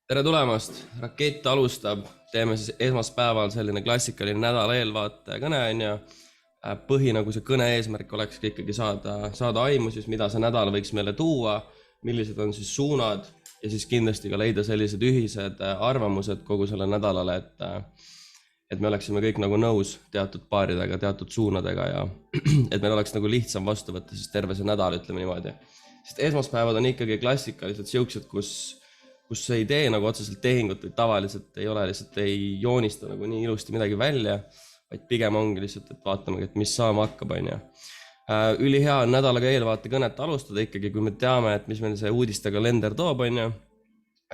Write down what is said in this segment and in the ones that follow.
Tere tulemast! Rakett alustab. Teeme siis esmaspäeval selline klassikaline nädala eelvaate kõne on ja nagu see kõne eesmärk oleks ikkagi saada aimu siis, mida see nädal võiks meile tuua, millised on siis suunad ja siis kindlasti ka leida sellised ühised arvamused kogu selle nädalale, et me oleksime kõik nagu nõus teatud paaridega, teatud suunadega ja et meil oleks nagu lihtsam vastu võtta siis terve see nädal, ütleme niimoodi. Sest esmaspäevad on ikkagi klassikalised siuksed, kus sa ei tee nagu otseselt tehingut või tavaliselt ei ole, lihtsalt ei joonista nagu nii ilusti midagi välja, vaid pigem ongi lihtsalt, et vaatame, et mis saama hakkab, on ju. Ülihea on nädalaga eelvaate kõnet alustada ikkagi, kui me teame, et mis meil see uudiste kalender toob, on ju.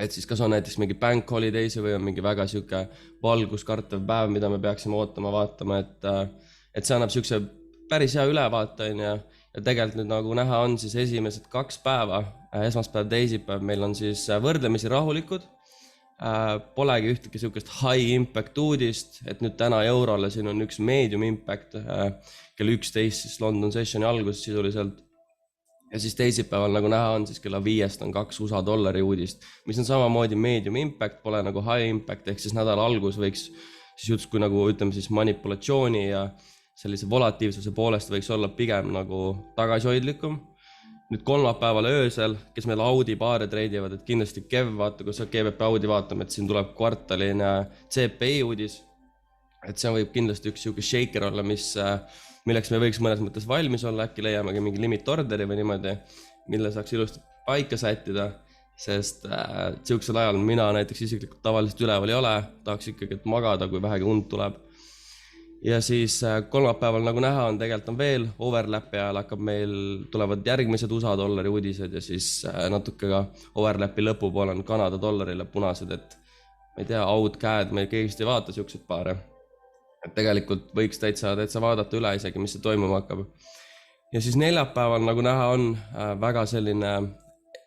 Et siis kas on näiteks mingi bank holiday'si või on mingi väga siuke valguskartev päev, mida me peaksime ootama, vaatama, et see annab siukse päris hea ülevaate, on ju. Ja tegelikult nüüd nagu näha on siis esimesed 2 päeva, esmaspäev, teisipäev, meil on siis võrdlemisi rahulikud. Polegi ühtegi siukest high impact uudist, et nüüd täna eurole siin on üks medium impact kell 11 siis London sessioni algus sisuliselt. Ja siis teisipäeval nagu näha on siis kella 5 on 2 USA dollari uudist, mis on samamoodi medium impact, pole nagu high impact, ehk siis nädala algus võiks siis justkui nagu ütleme siis manipulatsiooni ja sellise volatiivsuse poolest võiks olla pigem nagu tagasihoidlikum. Nüüd kolmapäeval öösel, kes meil Audi paare treidivad, et kindlasti Kev vaata, kui sa GBP Audi vaatame, et siin tuleb kvartaline CPI uudis. Et see võib kindlasti üks siuke shaker olla, milleks me võiks mõnes mõttes valmis olla, äkki leiamegi mingi limit orderi või niimoodi, mille saaks ilusti paika sättida, sest siuksel ajal mina näiteks isiklikult tavaliselt üleval ei ole, tahaks ikkagi magada, kui vähegi und tuleb. Ja siis kolmapäeval nagu näha on, tegelikult on veel overlapi ajal hakkab meil tulevad järgmised USA dollari uudised ja siis natuke ka overlapi lõpupool on Kanada dollarile punased, et ma ei tea, aud, käed, me keegist ei vaata siukseid paare. Et tegelikult võiks täitsa vaadata üle isegi, mis see toimuma hakkab. Ja siis neljapäeval nagu näha on väga selline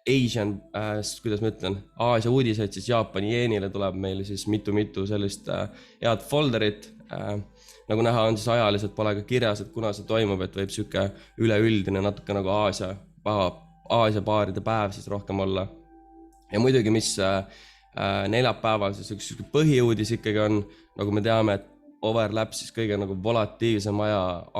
Asian, kuidas ma ütlen, Aasia uudiseid, siis Jaapani jeenile tuleb meil siis mitu sellist head folderit. Nagu näha on siis ajaliselt pole ka kirjas, et kuna see toimub, et võib siuke üleüldine natuke nagu Aasia paaride päev siis rohkem olla. Ja muidugi, mis neljapäeval siis üks põhiuudis ikkagi on, nagu me teame, et overlap siis kõige nagu volatiivsem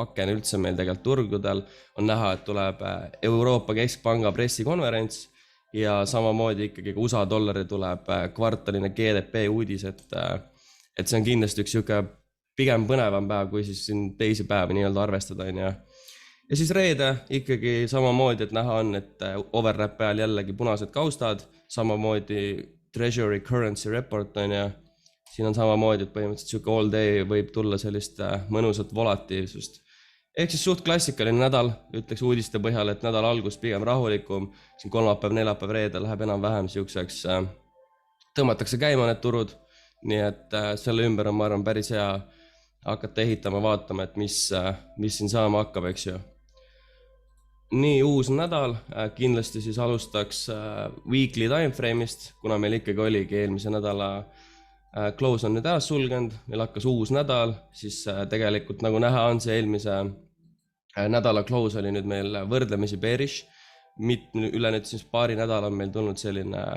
aken üldse meil tegelikult turgudel on näha, et tuleb Euroopa Keskpanga pressikonverents ja samamoodi ikkagi USA dollari tuleb kvartaline GDP uudis, et see on kindlasti üks siuke pigem põnevam päev, kui siis siin teisi päevi nii-öelda arvestada. Ja siis reede ikkagi samamoodi, et näha on, et overlap ajal jällegi punased kaustad, samamoodi Treasury Currency Report on ja siin on samamoodi, et põhimõtteliselt siuke all day võib tulla sellist mõnusat volatiivsust. Ehk siis suht klassikaline nädal, ütleks uudiste põhjal, et nädal algus pigem rahulikum, siin kolmapäev, neljapäev, reede läheb enam-vähem siukseks, tõmmatakse käima need turud, nii et selle ümber on, ma arvan, päris hea hakata ehitama, vaatama, et mis siin saama hakkab, eks ju. Nii uus nädal, kindlasti siis alustaks weekly timeframe'ist, kuna meil ikkagi oligi eelmise nädala close on nüüd ära sulgenud, meil hakkas uus nädal, siis tegelikult nagu näha on see eelmise nädala close oli nüüd meil võrdlemisi bearish, üle nüüd siis paari nädal on meil tulnud selline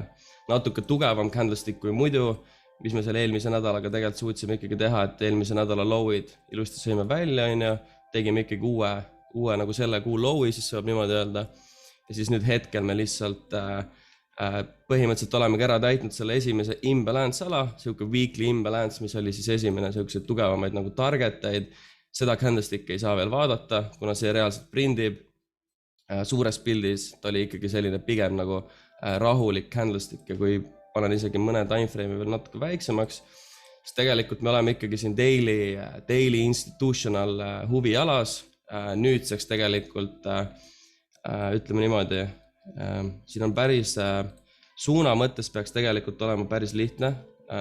natuke tugevam candlestick kui muidu, mis me selle eelmise nädalaga tegelikult suutsime ikkagi teha, et eelmise nädala low'id ilusti sõime välja, tegime ikkagi uue nagu selle kuu low'i, siis saab niimoodi öelda. Ja siis nüüd hetkel me lihtsalt põhimõtteliselt olemegi ära täitnud selle esimese imbalance ala, siuke weekly imbalance, mis oli siis esimene siukseid tugevamaid nagu targeteid. Seda candlestick ei saa veel vaadata, kuna see reaalselt prindib. Suures pildis ta oli ikkagi selline pigem nagu rahulik candlestick ja kui panen isegi mõne timeframe'i veel natuke väiksemaks, siis tegelikult me oleme ikkagi siin daily institutional huvialas. Nüüdseks tegelikult, ütleme niimoodi, siin on päris suuna mõttes peaks tegelikult olema päris lihtne.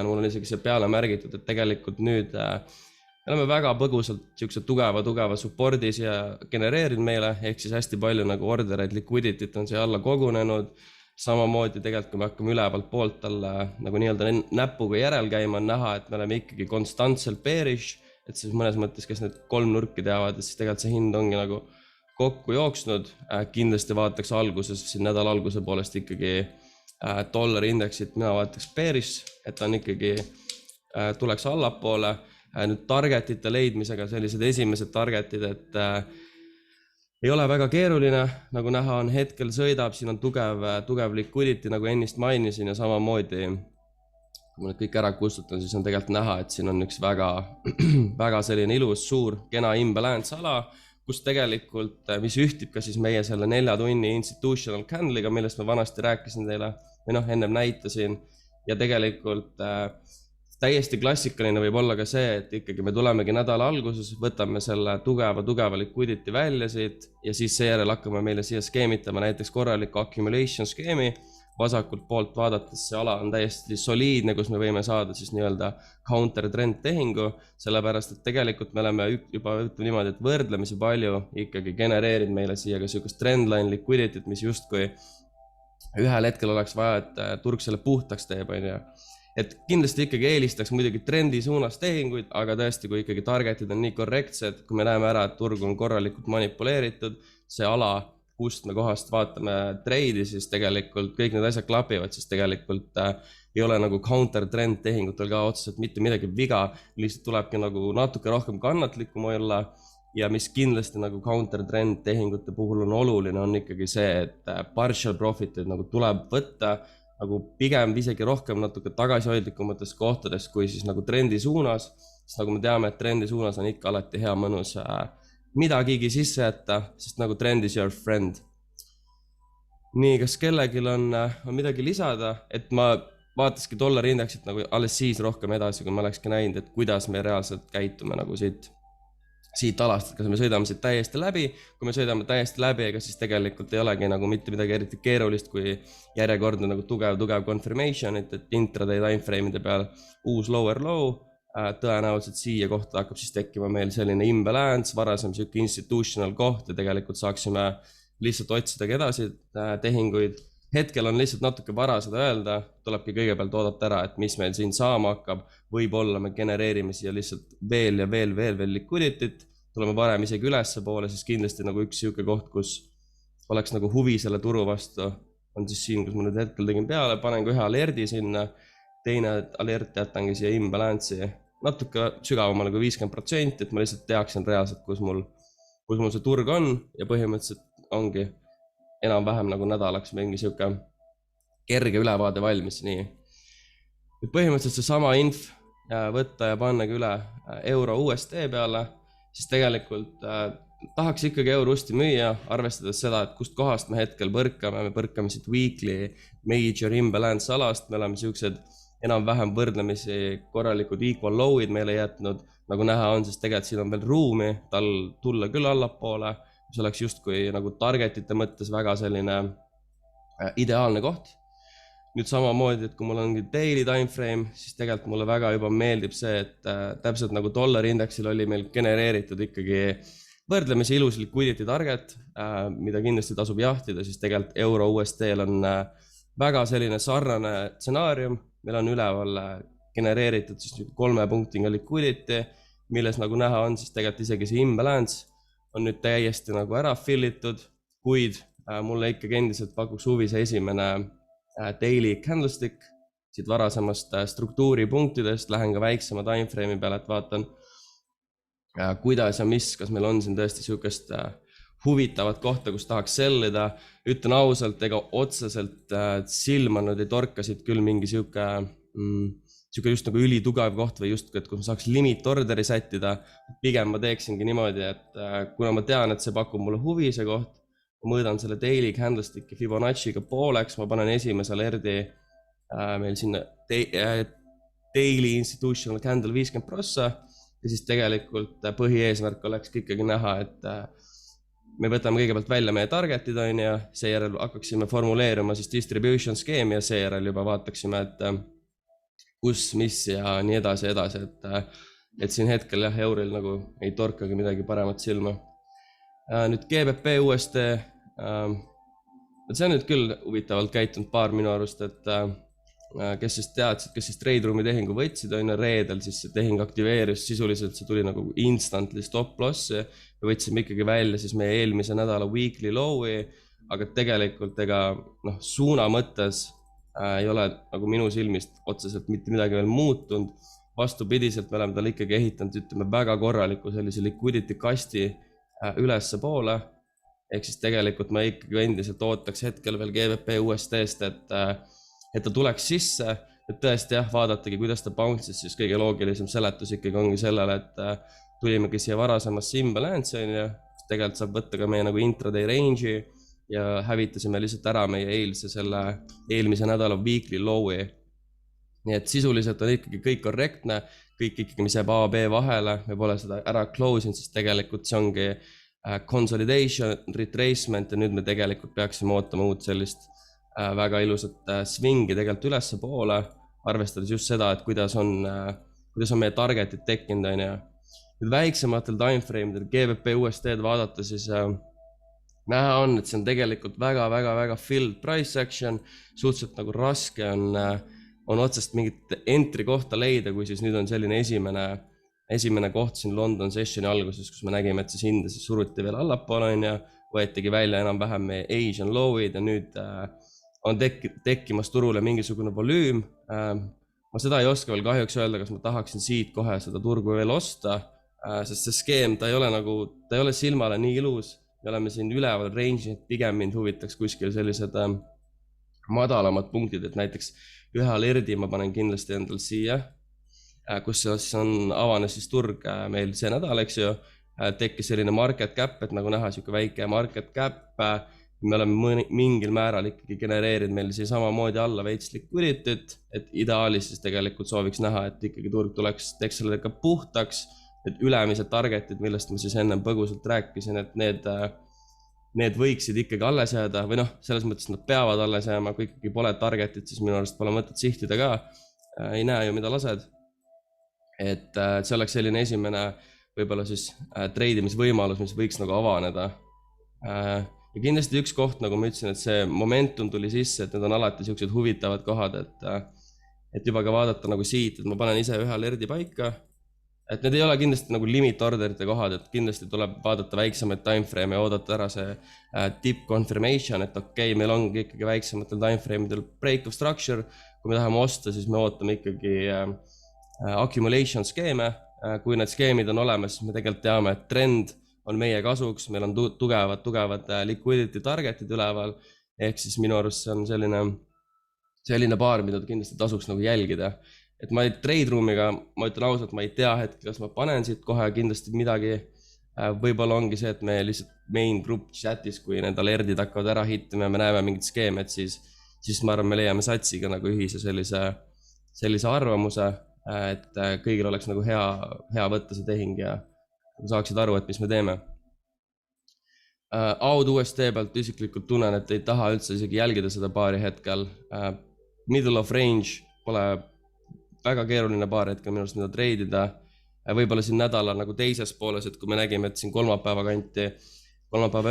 Mul on isegi see peale märgitud, et tegelikult nüüd me oleme väga põgusalt siukse tugeva support'i siia genereerinud meile, ehk siis hästi palju nagu ordereid, liquidity't on siia alla kogunenud. Samamoodi tegelikult, kui me hakkame ülevalt poolt alla nagu nii-öelda näpuga järel käima, on näha, et me oleme ikkagi konstantselt bearish, et siis mõnes mõttes, kes need 3 nurki teavad, et siis tegelikult see hind ongi nagu kokku jooksnud. Kindlasti vaataks alguses, siin nädala alguse poolest ikkagi dollari indeksit mina vaataks bearish, et ta on ikkagi tuleks allapoole. Nüüd targetite leidmisega sellised esimesed targetid, et ei ole väga keeruline, nagu näha on, hetkel sõidab, siin on tugev liquidity, nagu ennist mainisin, ja samamoodi, kui ma nüüd kõik ära kustutan, siis on tegelikult näha, et siin on üks väga selline ilus, suur, kena imbalance ala, kus tegelikult, mis ühtib ka siis meie selle 4 tunni institutional candle'iga, millest ma vanasti rääkisin teile, või ennem näitasin, ja tegelikult täiesti klassikaline võib olla ka see, et ikkagi me tulemegi nädala alguses, võtame selle tugeva liquidity välja siit ja siis seejärel hakkame meile siia skeemitama näiteks korraliku accumulation skeemi. Vasakult poolt vaadates see ala on täiesti soliidne, kus me võime saada siis nii-öelda counter trend tehingu, sellepärast et tegelikult me oleme juba ütleme niimoodi, et võrdlemisi palju ikkagi genereerinud meile siia ka sellist trendline liquidity't, mis justkui ühel hetkel oleks vaja, et turg selle puhtaks teeb, et kindlasti ikkagi eelistaks muidugi trendi suunas tehinguid, aga tõesti, kui ikkagi targetid on nii korrektsed, kui me näeme ära, et turg on korralikult manipuleeritud, see ala, kust me kohast vaatame treidi, siis tegelikult kõik need asjad klapivad, siis tegelikult ei ole nagu counter trend tehingutel ka otseselt mitte midagi viga, lihtsalt tulebki nagu natuke rohkem kannatlikum olla ja mis kindlasti nagu counter trend tehingute puhul on oluline, on ikkagi see, et partial profit'id nagu tuleb võtta nagu pigem isegi rohkem natuke tagasihoidlikumates kohtades, kui siis nagu trendi suunas, sest nagu me teame, et trendi suunas on ikka alati hea mõnus midagigi sisse jätta, sest nagu trend is your friend. Nii, kas kellelgi on midagi lisada, et ma vaataski dollari indeksit nagu alles siis rohkem edasi, kui ma olekski näinud, et kuidas me reaalselt käitume nagu siit alast, et kas me sõidame siit täiesti läbi, kui me sõidame täiesti läbi, ega siis tegelikult ei olegi nagu mitte midagi eriti keerulist, kui järjekordne nagu tugev confirmation, et intraday timeframe'ide peal uus lower low, tõenäoliselt siia kohta hakkab siis tekkima meil selline imbalance, varasem siuke institutional koht ja tegelikult saaksime lihtsalt otsidagi edasi tehinguid. Hetkel on lihtsalt natuke vara seda öelda, tulebki kõigepealt oodata ära, et mis meil siin saama hakkab, võib-olla me genereerime siia lihtsalt veel ja veel liquidity't, tuleme varem isegi ülesse poole, siis kindlasti nagu üks siuke koht, kus oleks nagu huvi selle turu vastu, on siis siin, kus ma nüüd hetkel tegin peale, panen ka ühe alerdi sinna, teine alert jätangi siia imbalance'i, natuke sügavamale kui 50%, et ma lihtsalt teaksin reaalselt, kus mul see turg on ja põhimõtteliselt ongi enam-vähem nagu nädalaks mingi siuke kerge ülevaade valmis, nii. Põhimõtteliselt see sama inf võtta ja pannagi üle euro USD peale, siis tegelikult tahaks ikkagi eurosti müüa, arvestades seda, et kust kohast me hetkel põrkame, me põrkame siit weekly major imbalance alast, me oleme siuksed enam-vähem võrdlemisi korralikud equal low'id meile jätnud, nagu näha on, siis tegelikult siin on veel ruumi tal tulla küll allapoole, mis oleks justkui nagu targetite mõttes väga selline ideaalne koht. Nüüd samamoodi, et kui mul ongi daily timeframe, siis tegelikult mulle väga juba meeldib see, et täpselt nagu dollari indeksil oli meil genereeritud ikkagi võrdlemisi ilus liquidity target, mida kindlasti tasub jahtida, siis tegelikult euro USD-l on väga selline sarnane stsenaarium, meil on üleval genereeritud siis 3 punktiga liquidity, milles nagu näha on siis tegelikult isegi see imbalance on nüüd täiesti nagu ära fillitud, kuid mulle ikkagi endiselt pakuks huvi see esimene daily candlestick, siit varasemast struktuuripunktidest, lähen ka väiksema timeframe'i peale, et vaatan kuidas ja mis, kas meil on siin tõesti siukest huvitavat kohta, kus tahaks sellida, ütlen ausalt, ega otseselt silma nüüd ei torkasid küll mingi siuke just nagu ülitugev koht või just, et kui ma saaks limit orderi sättida, pigem ma teeksingi niimoodi, et kuna ma tean, et see pakub mulle huvi see koht, ma mõõdan selle daily candlestick'i Fibonacci'ga pooleks, ma panen esimese alerdi meil sinna daily institutional candle 50% ja siis tegelikult põhieesmärk oleks ikkagi näha, et me võtame kõigepealt välja meie targetid on ja seejärel hakkaksime formuleerima siis distribution skeemi ja seejärel juba vaataksime, et kus, mis ja nii edasi, et siin hetkel jah, euril nagu ei torkagi midagi paremat silma. Nüüd GBP USD, see on nüüd küll huvitavalt käitunud paar minu arust, et kes siis teadsid, kes siis trade room'i tehingu võtsid, on reedel siis see tehing aktiveeris, sisuliselt see tuli nagu instantly stop lossi, me võtsime ikkagi välja siis meie eelmise nädala weekly low'i, aga tegelikult ega suuna mõttes ei ole nagu minu silmist otseselt mitte midagi veel muutunud. Vastupidiselt me oleme tal ikkagi ehitanud, ütleme, väga korraliku sellise liquidity kasti ülesse poole. Ehk siis tegelikult ma ikkagi endiselt ootaks hetkel veel GBP USD-st, et ta tuleks sisse, et tõesti jah, vaadatagi, kuidas ta bounce'is, siis kõige loogilisem seletus ikkagi ongi sellele, et tulimegi siia varasemasse imbalance, tegelikult saab võtta ka meie nagu intraday range'i ja hävitasime lihtsalt ära meie eelmise nädala weekly low'i. Nii et sisuliselt on ikkagi kõik korrektne, kõik ikkagi, mis jääb A, B vahele, me pole seda ära close'inud, sest tegelikult see ongi consolidation, retracement ja nüüd me tegelikult peaksime ootama uut sellist väga ilusat swingi tegelikult ülesse poole, arvestades just seda, et kuidas on meie targetid tekkinud, on ju. Nüüd väiksematel timeframe'idel GBP USD-d vaadata, siis näha on, et see on tegelikult väga filled price action, suhteliselt nagu raske on otsest mingit entry kohta leida, kui siis nüüd on selline esimene koht siin London sessioni alguses, kus me nägime, et siis hinde siis suruti veel allapoole, võetigi välja enam-vähem meie Asian low'id ja nüüd on tekkimas turule mingisugune volüüm. Ma seda ei oska veel kahjuks öelda, kas ma tahaksin siit kohe seda turgu veel osta, sest see skeem, ta ei ole silmale nii ilus. Me oleme siin üleval range'i, pigem mind huvitaks kuskil sellised madalamad punktid, et näiteks ühe alerdi ma panen kindlasti endal siia, kus avanes siis turg meil see nädal, eks ju, tekkis selline market cap, et nagu näha, siuke väike market cap, me oleme mingil määral ikkagi genereerinud meil siia samamoodi alla veits liquidity't, et ideaalis siis tegelikult sooviks näha, et ikkagi turg teeks selle ka puhtaks, et ülemised targetid, millest ma siis ennem põgusalt rääkisin, et need võiksid ikkagi alles jääda või noh, selles mõttes nad peavad alles jääma, kui ikkagi pole targetit, siis minu arust pole mõtet sihtida ka, ei näe ju, mida lased. Et see oleks selline esimene võib-olla siis treidimisvõimalus, mis võiks nagu avaneda. Ja kindlasti üks koht, nagu ma ütlesin, et see momentum tuli sisse, et need on alati sellised huvitavad kohad, et juba ka vaadata nagu siit, et ma panen ise ühe alerdi paika, et need ei ole kindlasti nagu limit orderite kohad, et kindlasti tuleb vaadata väiksemaid timeframe ja oodata ära see tip confirmation, et okei, meil ongi ikkagi väiksematel timeframe'idel break of structure, kui me tahame osta, siis me ootame ikkagi accumulation skeeme, kui need skeemid on olemas, siis me tegelikult teame, et trend on meie kasuks, meil on tugevad liquidity targetid üleval, ehk siis minu arust see on selline paar, mida kindlasti tasuks nagu jälgida. Et ma trade room'iga, ma ütlen ausalt, ma ei tea hetkel, kas ma panen siit kohe kindlasti midagi, võib-olla ongi see, et me lihtsalt main group chatis, kui need alerdid hakkavad ära hittima ja me näeme mingit skeemi, et siis ma arvan, me leiame satsiga nagu ühise sellise arvamuse, et kõigil oleks nagu hea võtta see tehing ja saaksid aru, et mis me teeme. AUD USD pealt isiklikult tunnen, et ei taha üldse isegi jälgida seda paari hetkel. Middle of range pole väga keeruline paar hetkel minu arust mida treidida. Võib-olla siin nädala nagu teises pooles, et kui me nägime, et siin kolmapäeva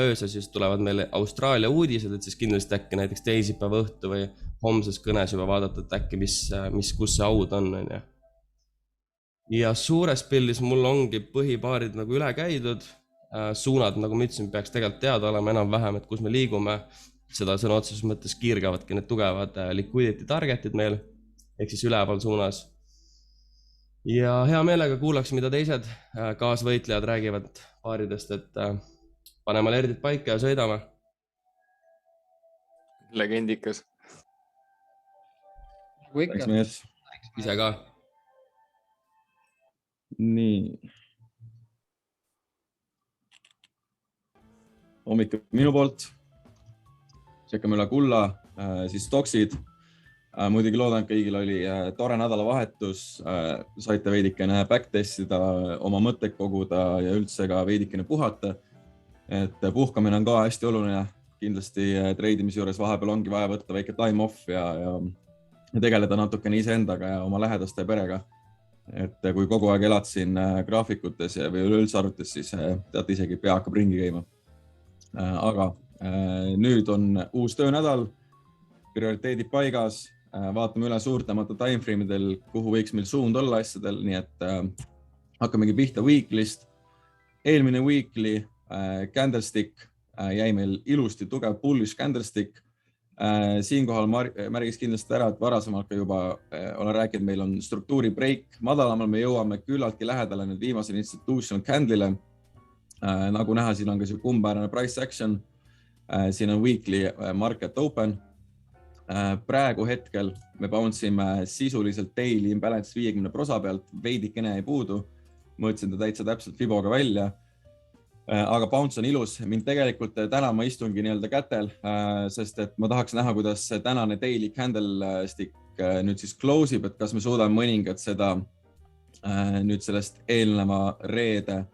ööse, siis tulevad meil Austraalia uudised, et siis kindlasti äkki näiteks teisipäeva õhtu või homses kõnes juba vaadata, et äkki kus see AUD on. Ja suures pildis mul ongi põhipaarid nagu üle käidud. Suunad, nagu ma ütlesin, peaks tegelikult teada olema enam-vähem, et kus me liigume. Seda sõna otseses mõttes kiirgavadki need tugevad liquidity targetid meil, ehk siis üleval suunas. Ja hea meelega kuulaks, mida teised kaasvõitlejad räägivad paaridest, et paneme alerdid paika ja sõidame. Legendikas. Ise ka. Nii. Hommik minu poolt. Tšekkame üle kulla, siis stoksid. Muidugi loodan, et kõigil oli tore nädalavahetus. Saite veidikene backtestida, oma mõtteid koguda ja üldse ka veidikene puhata. Et puhkamine on ka hästi oluline. Kindlasti treidimise juures vahepeal ongi vaja võtta väike time off ja tegeleda natukene iseendaga ja oma lähedaste perega. Et kui kogu aeg elad siin graafikutes või üleüldse arvutis, siis teate isegi pea hakkab ringi käima. Aga nüüd on uus töönädal, prioriteedid paigas, vaatame üle suurtemate timeframe'idel, kuhu võiks meil suund olla asjadel, nii et hakkamegi pihta weekly'st. Eelmine weekly candlestick jäi meil ilusti tugev bullish candlestick, Siinkohal märgiks kindlasti ära, et varasemalt ka juba olen rääkinud, meil on struktuuri break madalamal, me jõuame küllaltki lähedale nüüd viimasele institutional candle'ile. Nagu näha, siin on ka see kumbmäärane price action. Siin on weekly market open. Praegu hetkel me bouncime sisuliselt daily imbalance 50% pealt, veidikene ei puudu. Mõõtsin ta täitsa täpselt Fiboga välja. Aga bounce on ilus. Mind tegelikult täna ma istungi nii-öelda kätel, sest et ma tahaks näha, kuidas tänane daily candlestick nüüd siis close ib, et kas me suudame mõningad seda nüüd sellest eelneva reede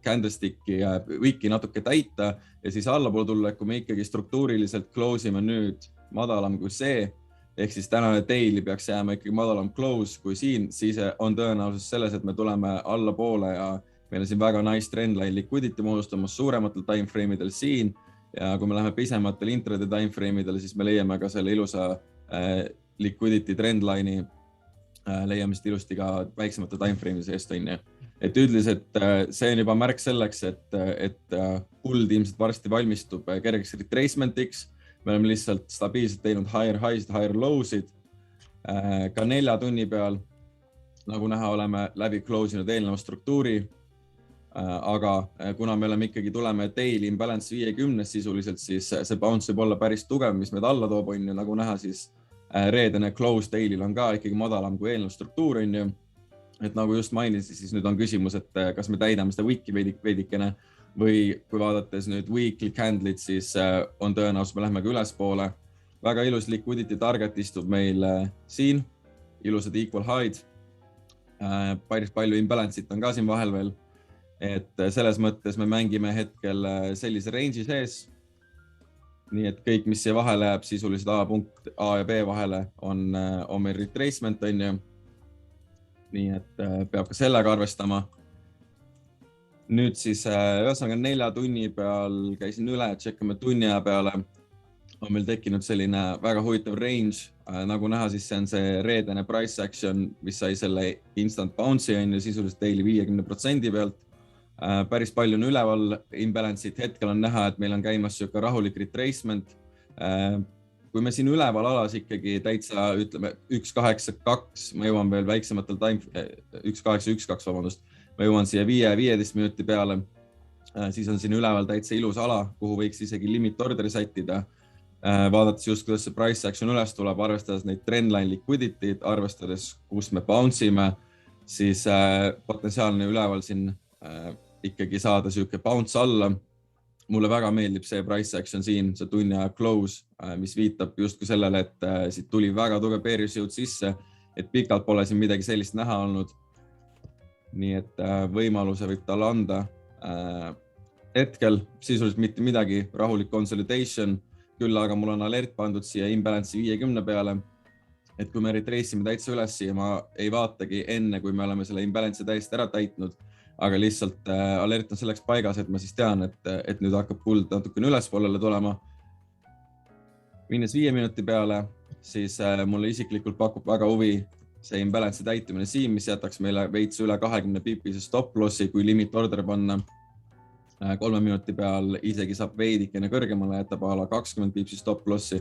candlesticki ja week'i natuke täita ja siis allapoole tulla, et kui me ikkagi struktuuriliselt close ime nüüd madalam kui see, ehk siis tänane daily peaks jääma ikkagi madalam close kui siin, siis on tõenäosus selles, et me tuleme allapoole ja meil on siin väga nice trendline liquidity moodustamas suurematel timeframe'idel siin ja kui me läheme pisematel intraday timeframe'idel, siis me leiame ka selle ilusa liquidity trendline'i, leiame siit ilusti ka väiksemate timeframe'ide seest on. Et üldiselt see on juba märk selleks, et kuld ilmselt varsti valmistub kergeks retracementiks. Me oleme lihtsalt stabiilselt teinud higher high'sid, higher low'sid. Ka 4 tunni peal, nagu näha, oleme läbi close inud eelneva struktuuri. Aga kuna me oleme ikkagi tuleme daily imbalance 50 sisuliselt, siis see bounce võib olla päris tugev, mis meid alla toob on ju, nagu näha, siis reedene close daily'l on ka ikkagi madalam kui eelnev struktuur on ju. Et nagu just mainisin, siis nüüd on küsimus, et kas me täidame seda week'i veidikene või kui vaadates nüüd weekly candle'id, siis on tõenäosus, me läheme ka ülespoole. Väga ilus liquidity target istub meil siin, ilusad equal high'd, päris palju imbalance'it on ka siin vahel veel. Et selles mõttes me mängime hetkel sellise range'i sees. Nii et kõik, mis siia vahele jääb, sisuliselt A ja B vahele on meil retracement on ju. Nii et peab ka sellega arvestama. Nüüd siis ühesõnaga 4 tunni peal käisin üle, tšekkame tunni aja peale. On meil tekkinud selline väga huvitav range. Nagu näha, siis see on see reedene price action, mis sai selle instant bounce'i on ju sisuliselt daily 50% pealt. Päris palju on üleval imbalance'it. Hetkel on näha, et meil on käimas siuke rahulik retracement. Kui me siin üleval alas ikkagi täitsa ütleme 1.82, ma jõuan veel väiksematel 1.812, vabandust. Ma jõuan siia 5-15 minuti peale. Siis on siin üleval täitsa ilus ala, kuhu võiks isegi limit orderi sättida. Vaadates just, kuidas see price action üles tuleb, arvestades neid trendline liquidity'd, arvestades, kus me bounce ime, siis potentsiaalne üleval siin ikkagi saada siuke bounce alla. Mulle väga meeldib see price action siin, see tunni aja close, mis viitab justkui sellele, et siit tuli väga tugev bearish jõud sisse, et pikalt pole siin midagi sellist näha olnud. Nii et võimaluse võib talle anda. Hetkel sisuliselt mitte midagi, rahulik consolidation, küll aga mul on alert pandud siia imbalance'i 50 peale, et kui me retrace'ime täitsa üles siia, ma ei vaatagi enne, kui me oleme selle imbalance'i täiesti ära täitnud, aga lihtsalt alert on selleks paigas, et ma siis tean, et nüüd hakkab kuld natukene ülespoolele tulema. Minnes 5 minuti peale, siis mulle isiklikult pakub väga huvi see imbalance'i täitumine siin, mis jätaks meile veits üle 20 pipise stop lossi, kui limit order panna. 3 minuti peal isegi saab veidikene kõrgemale, jätab ala 20 pipsi stop lossi,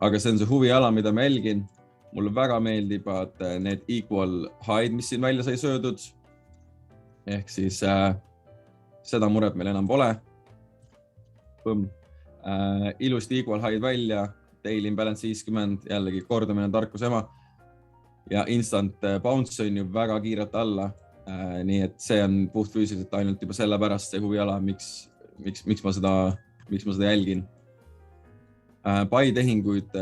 aga see on see huviala, mida ma jälgin. Mulle väga meeldivad need equal high'd, mis siin välja sai söödud. Ehk siis seda muret meil enam pole. Ilusti equal high'd välja, daily imbalance 50, jällegi kordamine tarkus ema. Ja instant bounce on ju väga kiirelt alla. Nii et see on puhtfüüsiliselt ainult juba sellepärast see huviala, miks ma seda jälgin. Buy tehinguid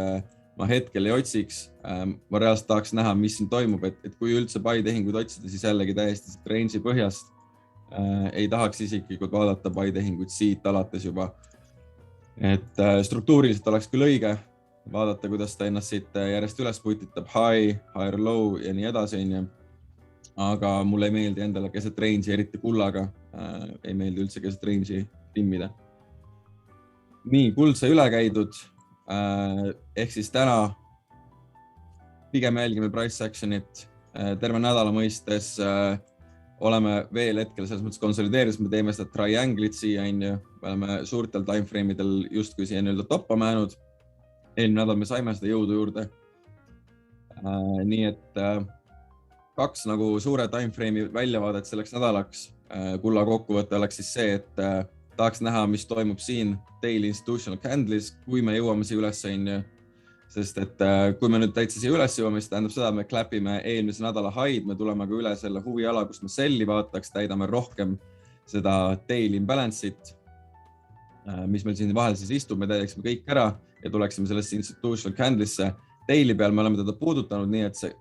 ma hetkel ei otsiks. Ma reaalselt tahaks näha, mis siin toimub, et kui üldse buy tehinguid otsida, siis jällegi täiesti range'i põhjast. Ei tahaks isiklikult vaadata buy tehinguid siit alates juba. Et struktuuriliselt oleks küll õige vaadata, kuidas ta ennast siit järjest üles putitab, high, higher low ja nii edasi. Aga mulle ei meeldi endale keset range'i, eriti kullaga. Ei meeldi üldse keset range'i timmida. Nii, kuld sai üle käidud. Ehk siis täna pigem jälgime price action'it. Terve nädala mõistes oleme veel hetkel selles mõttes konsolideerides, me teeme seda triangle'it siia, me oleme suurtel timeframe'idel justkui siia nii-öelda toppama jäänud. eelmine nädal me saime seda jõudu juurde. Nii et 2 nagu suure timeframe'i väljavaadet selleks nädalaks. Kulla kokkuvõte oleks siis see, et tahaks näha, mis toimub siin Daily Institutional Candle'is, kui me jõuame siia üles, sest et kui me nüüd täitsa siia üles jõuame, siis tähendab seda, et me kläpime eelmise nädala haid, me tuleme ka üle selle huviala, kus me selli vaataks, täidame rohkem seda daily imbalance'it, mis meil siin vahel siis istub, me täidaksime kõik ära ja tuleksime sellesse institutional candle'isse. Daily peal me oleme teda puudutanud nii, et see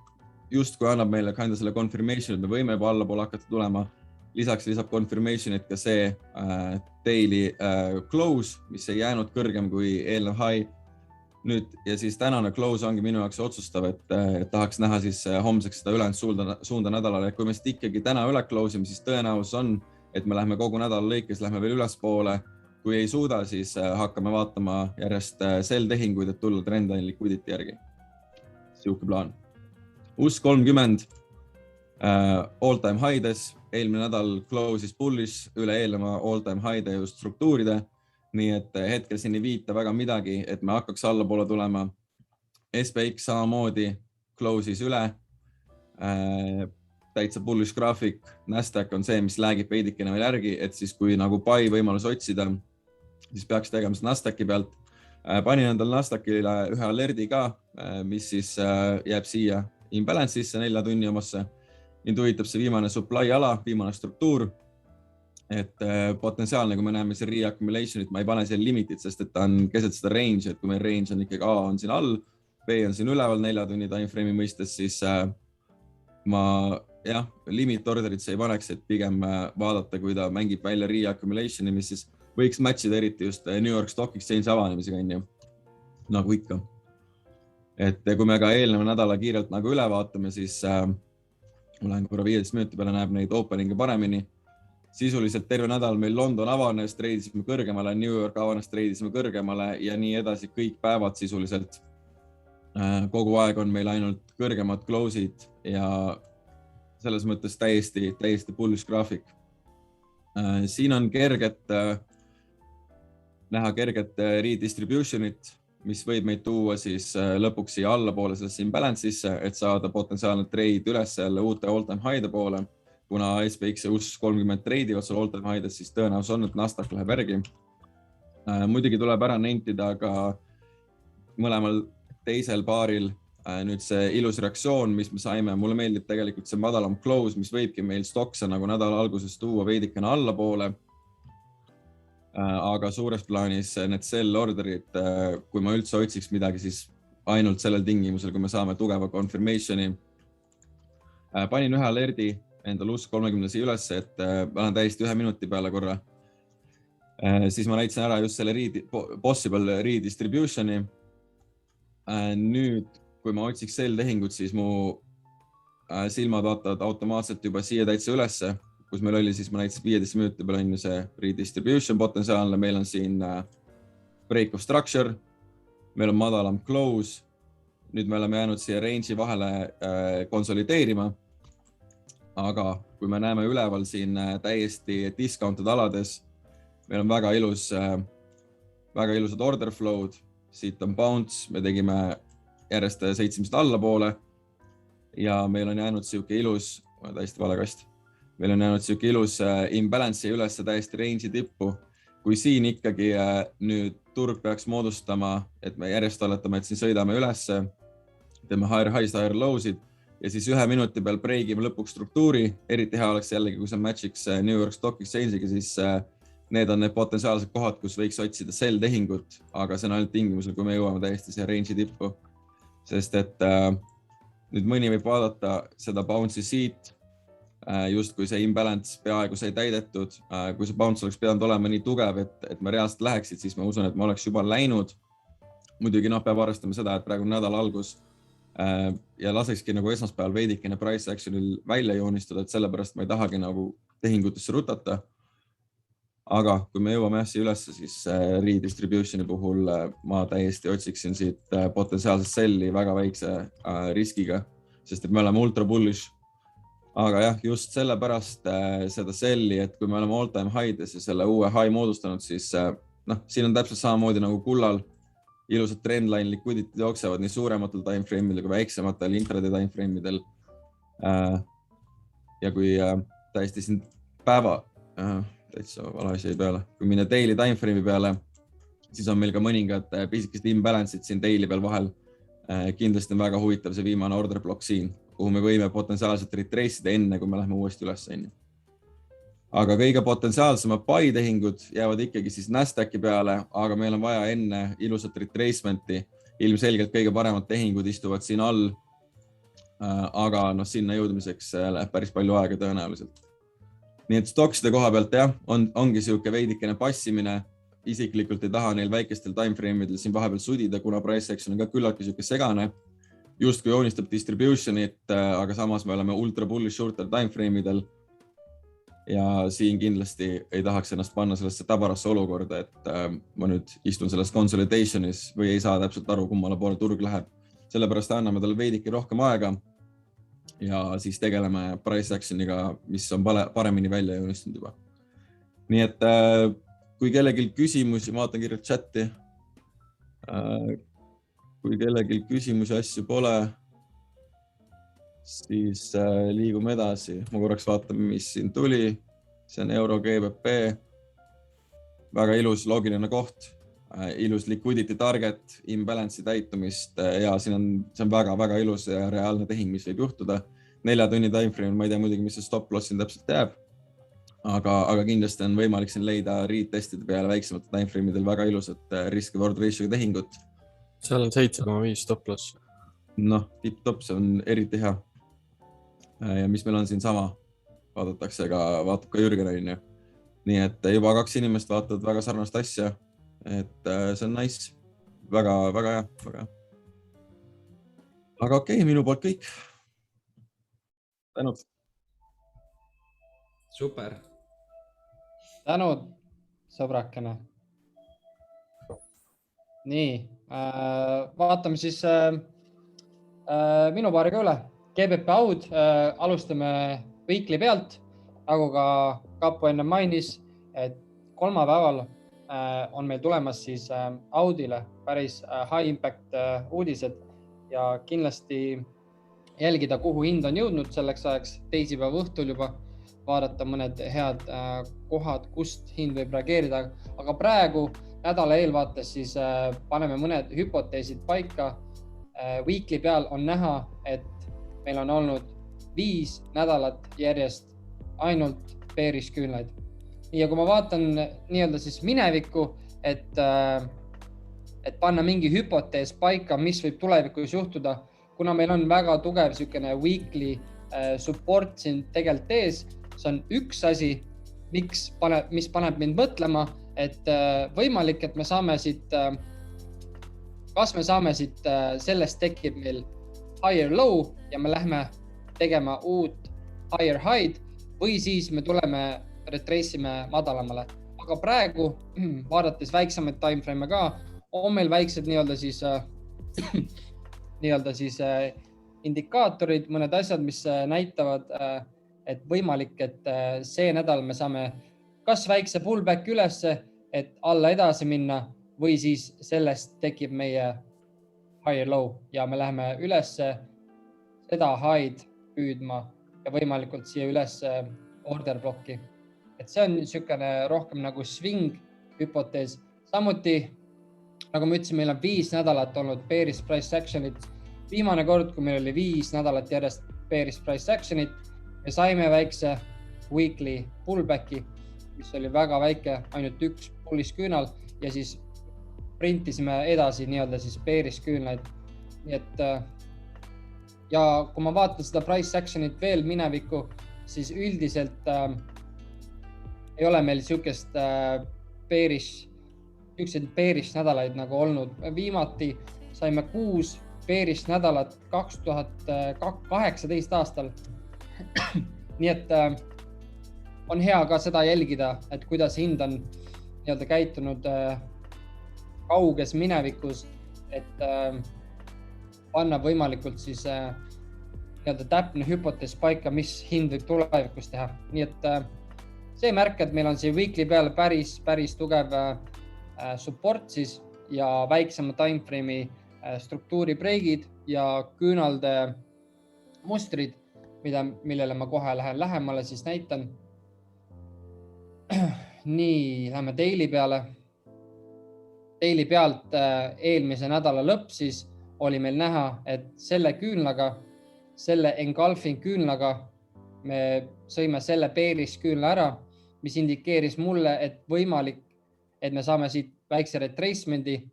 just kui annab meile selle confirmation, et me võime juba allapoole hakata tulema. Lisaks lisab confirmation'it ka see daily close, mis ei jäänud kõrgem kui eelnev high. Nüüd ja siis tänane close ongi minu jaoks otsustav, et tahaks näha siis homseks seda ülejäänud suunda nädalale. Kui me seda ikkagi täna üle close ime, siis tõenäosus on, et me lähme kogu nädala lõikes, lähme veel ülespoole. Kui ei suuda, siis hakkame vaatama järjest sell tehinguid, et tulla trendline liquidity järgi. Siuke plaan. US30 all-time high'des, eelmine nädal close'is bullish üle eelneva all-time high'de just struktuuride, nii et hetkel siin ei viita väga midagi, et me hakkaks allapoole tulema. SPX samamoodi close'is üle, täitsa bullish graafik, Nasdaq on see, mis läägib veidikene veel järgi, et siis kui nagu buy võimalus otsida, siis peaks tegema Nasdaqi pealt. Panin endal Nasdaqile ühe alerdi ka, mis siis jääb siia imbalance'isse 4 tunni omasse. Mind huvitab see viimane supply ala, viimane struktuur, et potentsiaalne, kui me näeme see reaccumulation'it, ma ei pane seal limitit, sest et ta on keset seda range, et kui meil range on ikkagi A on siin all, B on siin üleval 4 tunni timeframe'i mõistes, siis ma limit orderit see ei paneks, et pigem vaadata, kui ta mängib välja reaccumulation'i, mis siis võiks matchida eriti just New York Stock Exchange avanemisega, nagu ikka. Et kui me ka eelneva nädala kiirelt nagu üle vaatame, siis ma lähen korra 15 minuti peale, näeb neid opening'e paremini. Sisuliselt terve nädal meil London avanes, treidisime kõrgemale, New York avanes, treidisime kõrgemale ja nii edasi kõik päevad sisuliselt. Kogu aeg on meil ainult kõrgemad close'id ja selles mõttes täiesti bullish graafik. Siin on näha kerget redistribution'it, mis võib meid tuua siis lõpuks siia allapoole sellesse imbalance'isse, et saada potentsiaalne trade üles jälle uute all-time high'de poole. Kuna SPX ja US30 treidivad seal all-time high'des, siis tõenäosus on, et Nasdaq läheb järgi. Muidugi tuleb ära nentida ka mõlemal teisel paaril nüüd see ilus reaktsioon, mis me saime. Mulle meeldib tegelikult see madalam close, mis võibki meil stokse nagu nädala alguses tuua veidikene allapoole. Aga suures plaanis need sell orderid, kui ma üldse otsiks midagi, siis ainult sellel tingimusel, kui me saame tugeva confirmationi. Panin ühe alerdi endal US30 siia üles, et ma olen täiesti 1 minuti peale korra. Siis ma näitasin ära just selle possible redistributioni. Nüüd, kui ma otsiks sell tehingut, siis mu silmad vaatavad automaatselt juba siia täitsa ülesse, kus meil oli, siis ma näitasin 15 minuti peale on see redistribution potentsiaalne. Meil on siin break of structure, meil on madalam close. Nüüd me oleme jäänud siia range'i vahele konsolideerima. Aga kui me näeme üleval siin täiesti discounted alades, meil on väga ilusad order flow'd, siit on bounce, me tegime järjest seitsimist allapoole ja meil on jäänud siuke ilus, täiesti vale kast, meil on jäänud siuke ilus imbalance'i üles täiesti range'i tippu. Kui siin ikkagi nüüd turg peaks moodustama, et me järjest oletame, et siin sõidame ülesse, teeme higher highs, higher low'sid ja siis 1 minuti peal breigime lõpuks struktuuri, eriti hea oleks jällegi, kui see matchiks New York Stock Exchange'iga, siis need on need potentsiaalsed kohad, kus võiks otsida sell tehingut, aga see on ainult tingimusel, kui me jõuame täiesti see range'i tippu. Sest et nüüd mõni võib vaadata seda bounce'i siit, just kui see imbalance peaaegu sai täidetud, kui see bounce oleks pidanud olema nii tugev, et me reaalselt läheksid, siis ma usun, et ma oleks juba läinud. Muidugi peab arvestama seda, et praegu nädala algus ja lasekski nagu esmaspäeval veidikene price action'il välja joonistada, et sellepärast ma ei tahagi nagu tehingutesse rutata. Aga kui me jõuame siia ülesse, siis redistributioni puhul ma täiesti otsiksin siit potentsiaalset selli väga väikse riskiga, sest et me oleme ultra bullish. Aga jah, just sellepärast seda selli, et kui me oleme all-time high'des ja selle uue high moodustanud, siis siin on täpselt samamoodi nagu kullal. ilusad trendline liquidity jooksevad nii suurematel timeframe'idel kui väiksematel intraday timeframe'idel. Ja kui täiesti siin täitsa vale asi peale, kui minna daily timeframe'i peale, siis on meil ka mõningad pisikesed imbalance'id siin daily peal vahel. Kindlasti on väga huvitav see viimane order block siin, kuhu me võime potentsiaalselt retrace'ida enne, kui me lähme uuesti üles. Aga kõige potentsiaalsemad buy tehingud jäävad ikkagi siis Nasdaqi peale, aga meil on vaja enne ilusat retracementi. Ilmselgelt kõige paremad tehingud istuvad siin all. Aga sinna jõudmiseks läheb päris palju aega tõenäoliselt. Nii et stockside koha pealt ongi siuke veidikene passimine. Isiklikult ei taha neil väikestel timeframe'idel siin vahepeal sudida, kuna price action on ka küllaltki siuke segane. Just kui joonistab distributionit, aga samas me oleme ultra bullish shorter timeframe'idel. Ja siin kindlasti ei tahaks ennast panna sellesse tabarasse olukorda, et ma nüüd istun selles consolidationis või ei saa täpselt aru, kummale poole turg läheb. Sellepärast anname talle veidike rohkem aega ja siis tegeleme price actioniga, mis on paremini välja joonistunud juba. Nii et kui kellelgi küsimusi, ma vaatan kirjalt chati. Kui kellelgi küsimusi asju pole, siis liigume edasi. Ma korraks vaatan, mis siin tuli. See on Euro GBP. Väga ilus loogiline koht. Ilus liquidity target, imbalance'i täitumist ja see on väga-väga ilus ja reaalne tehing, mis võib juhtuda. 4 tunni timeframe, ma ei tea muidugi, mis see stop loss siin täpselt jääb. Aga kindlasti on võimalik siin leida retestide peale väiksemate timeframe'idel väga ilusat risk-reward ratio'ga tehingut. Seal on 7,5 stop loss. Tip-top, see on eriti hea. Ja mis meil on siin sama, vaatab ka Jürgen on ju. Nii et juba 2 inimest vaatavad väga sarnast asja, et see on nice. Väga hea. Aga okei, minu poolt kõik. Tänud. Super. Tänud, sõbrakene. Nii, vaatame siis minu paariga üle. GBP Aud, alustame weekly pealt, nagu ka Kapo enne mainis, et kolmapäeval on meil tulemas siis Audile päris high impact uudised ja kindlasti jälgida, kuhu hind on jõudnud selleks ajaks teisipäeva õhtul juba, vaadata mõned head kohad, kust hind võib reageerida. Aga praegu nädala eelvaates siis paneme mõned hüpoteesid paika. Weekly peal on näha, et meil on olnud 5 nädalat järjest ainult bearish küünlaid. Ja kui ma vaatan nii-öelda siis minevikku, et panna mingi hüpotees paika, mis võib tulevikus juhtuda, kuna meil on väga tugev sükene weekly support siin tegelikult ees, see on üks asi, mis paneb mind mõtlema, et võimalik, et me saame siit, sellest tekib meil higher low ja me lähme tegema uut higher high või siis me tuleme retrace'ime madalamale. Aga praegu, vaadates väiksemaid timeframe ka, on meil väiksed nii-öelda siis indikaatorid, mõned asjad, mis näitavad, et võimalik, et see nädal me saame kas väikse pullback ülesse, et alla edasi minna või siis sellest tekib meie higher low ja me läheme ülesse seda high'd püüdma ja võimalikult siia ülesse order blocki. Et see on niisugune rohkem nagu swing hüpotees. Samuti, nagu ma ütlesin, meil on 5 nädalat olnud bearish price action'it. Viimane kord, kui meil oli 5 nädalat järjest bearish price action'it, me saime väikse weekly pullbacki, mis oli väga väike, ainult üks bullish küünal ja siis printisime edasi nii-öelda siis bearish küünlaid. Nii et ja kui ma vaatan seda price action'it veel minevikku, siis üldiselt ei ole meil niisugust bearish nädalaid nagu olnud. Viimati saime 6 bearish nädalat 2018 aastal. Nii et on hea ka seda jälgida, et kuidas hind on nii-öelda käitunud kauges minevikus, et panna võimalikult siis nii-öelda täpne hüpotees paika, mis hind võib tulevikus teha. Nii et see märk, et meil on siin weekly peal päris tugev support siis, ja väiksema timeframe'i struktuuri breigid ja küünalde mustrid, millele ma kohe lähen lähemale, siis näitan. Nii, lähme daily peale. Daily pealt eelmise nädala lõpp siis oli meil näha, et selle küünlaga, selle engulfing küünlaga me sõime selle bearish küünla ära, mis indikeeris mulle, et võimalik, et me saame siit väikse retracement'i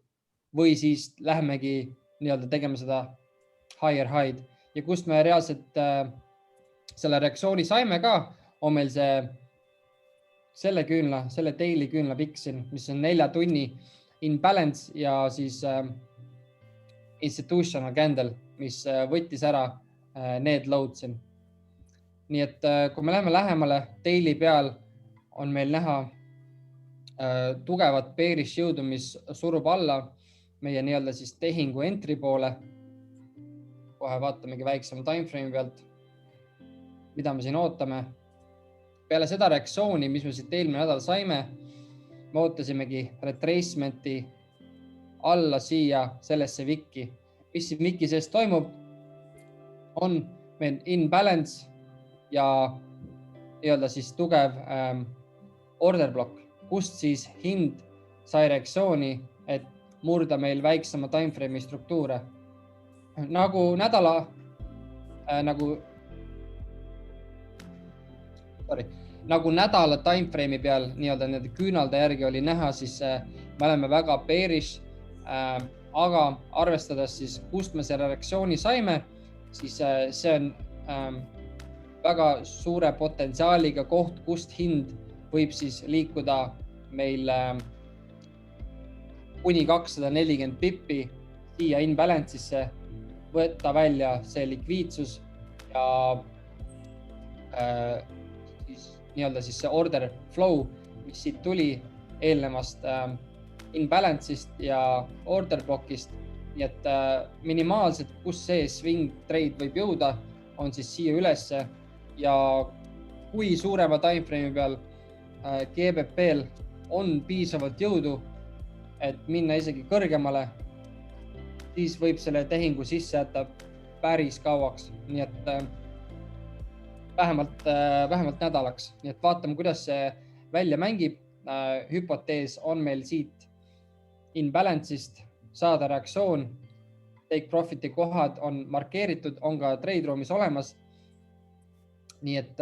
või siis lähemegi nii-öelda tegema seda higher high'd. Ja kust me reaalselt selle reaktsiooni saime ka, on meil selle daily küünla pikk siin, mis on 4 tunni in balance ja siis institutional candle, mis võttis ära need load siin. Nii et kui me läheme lähemale, daily peal on meil näha tugevat bearish jõudu, mis surub alla meie nii-öelda siis tehingu entry poole. Kohe vaatamegi väiksema timeframe pealt, mida me siin ootame. Peale seda reaktsiooni, mis me siit eelmine nädal saime, me ootasimegi retracementi alla siia sellesse wiki. Mis siin wiki sees toimub, on meil in balance ja nii-öelda siis tugev order block, kust siis hind sai reaktsiooni, et murda meil väiksema timeframe'i struktuure. Nagu nädala timeframe'i peal nii-öelda nende küünalde järgi oli näha, siis me oleme väga bearish, aga arvestades siis, kust me selle reaktsiooni saime, siis see on väga suure potentsiaaliga koht, kust hind võib siis liikuda meil kuni 240 pippi siia in balance'isse, võtta välja see likviidsus ja siis nii-öelda siis see order flow, mis siit tuli eelnevast in balance'ist ja order blockist. Nii et minimaalselt, kus see swing trade võib jõuda, on siis siia ülesse ja kui suurema timeframe'i peal GBP-l on piisavalt jõudu, et minna isegi kõrgemale, siis võib selle tehingu sisse jätta päris kauaks, nii et vähemalt nädalaks. Nii et vaatame, kuidas see välja mängib. Hüpotees on meil siit in balance'ist saada reaktsioon. Take profit'i kohad on markeeritud, on ka trade room'is olemas. Nii et